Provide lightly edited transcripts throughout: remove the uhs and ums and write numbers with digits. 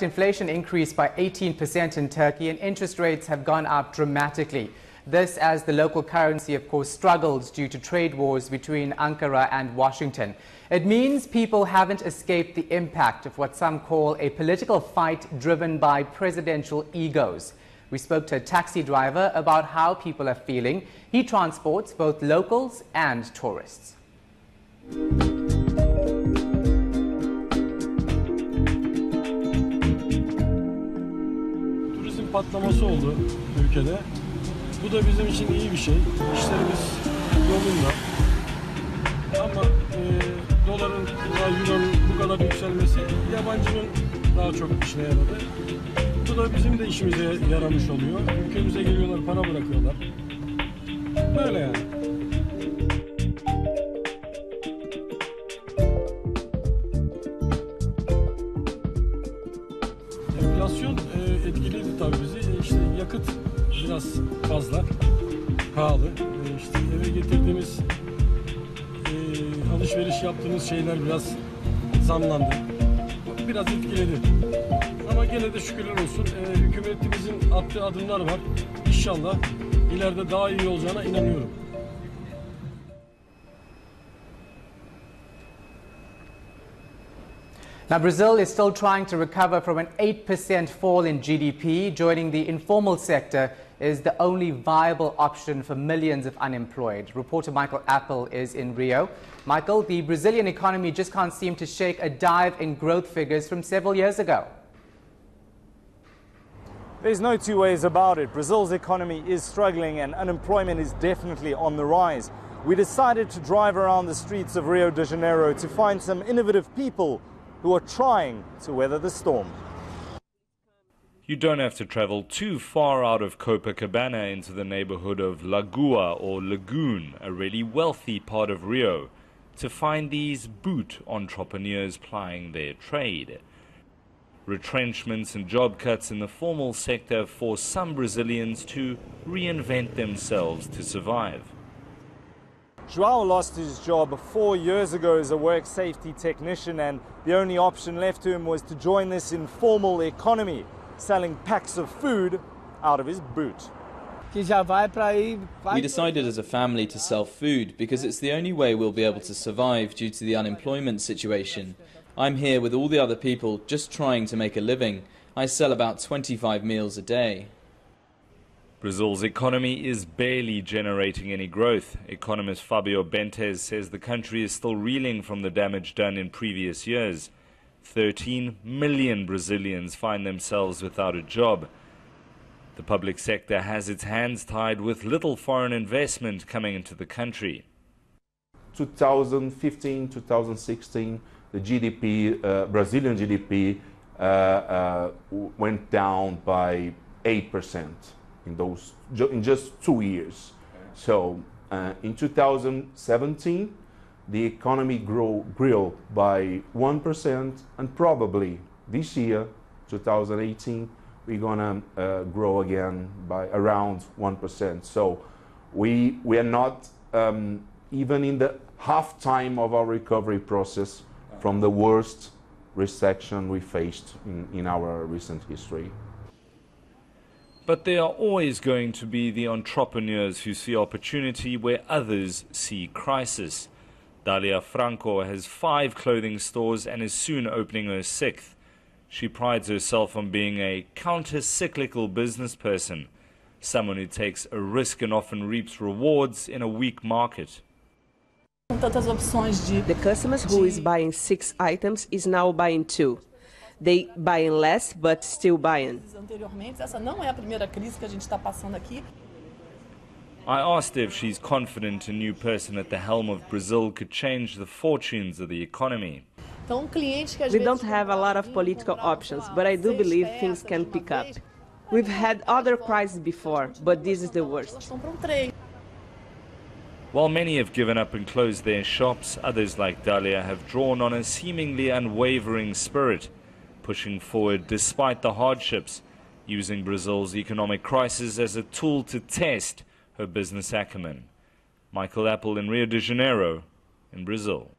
Inflation increased by 18% in Turkey and interest rates have gone up dramatically. This as the local currency, of course, struggles due to trade wars between Ankara and Washington. It means people haven't escaped the impact of what some call a political fight driven by presidential egos. We spoke to a taxi driver about how people are feeling. He transports both locals and tourists. Patlaması oldu ülkede. Bu da bizim için iyi bir şey. İşlerimiz yolunda. Ama doların ve euronun bu kadar yükselmesi yabancının daha çok işine yaradı. Bu da bizim de işimize yaramış oluyor. Ülkemize geliyorlar, para bırakıyorlar. Böyle yani. Enflasyon etkiledi tabii bizi. İşte yakıt biraz fazla, pahalı. İşte eve getirdiğimiz, alışveriş yaptığımız şeyler biraz zamlandı. Biraz etkiledi. Ama gene de şükürler olsun hükümetimizin attığı adımlar var. İnşallah ileride daha iyi olacağına inanıyorum. Now, Brazil is still trying to recover from an 8% fall in GDP. Joining the informal sector is the only viable option for millions of unemployed. Reporter Michael Apple is in Rio. Michael, the Brazilian economy just can't seem to shake a dive in growth figures from several years ago. There's no two ways about it. Brazil's economy is struggling and unemployment is definitely on the rise. We decided to drive around the streets of Rio de Janeiro to find some innovative people who are trying to weather the storm. You don't have to travel too far out of Copacabana into the neighborhood of Lagoa or Lagoon, a really wealthy part of Rio, to find these boot entrepreneurs plying their trade. Retrenchments and job cuts in the formal sector force some Brazilians to reinvent themselves to survive. João lost his job 4 years ago as a work safety technician, and the only option left to him was to join this informal economy, selling packs of food out of his boot. We decided as a family to sell food because it's the only way we'll be able to survive due to the unemployment situation. I'm here with all the other people just trying to make a living. I sell about 25 meals a day. Brazil's economy is barely generating any growth. Economist Fabio Bentes says the country is still reeling from the damage done in previous years. 13 million Brazilians find themselves without a job. The public sector has its hands tied with little foreign investment coming into the country. 2015, 2016, the GDP, Brazilian GDP, went down by 8%. In just 2 years. So in 2017, the economy grew by 1%, and probably this year, 2018, we're gonna grow again by around 1%. So we are not even in the half time of our recovery process from the worst recession we faced in our recent history. But there are always going to be the entrepreneurs who see opportunity where others see crisis. Dalia Franco has 5 clothing stores and is soon opening her 6th. She prides herself on being a counter-cyclical business person, someone who takes a risk and often reaps rewards in a weak market. The customers who is buying 6 items is now buying 2. They buying less, but still buying. I asked her if she's confident a new person at the helm of Brazil could change the fortunes of the economy. We don't have a lot of political options, but I do believe things can pick up. We've had other crises before, but this is the worst. While many have given up and closed their shops, others like Dalia have drawn on a seemingly unwavering spirit, pushing forward despite the hardships, using Brazil's economic crisis as a tool to test her business acumen. Michael Apple in Rio de Janeiro, in Brazil.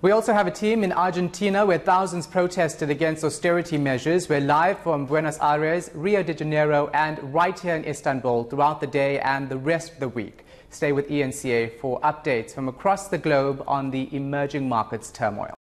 We also have a team in Argentina where thousands protested against austerity measures. We're live from Buenos Aires, Rio de Janeiro and right here in Istanbul throughout the day and the rest of the week. Stay with eNCA for updates from across the globe on the emerging markets turmoil.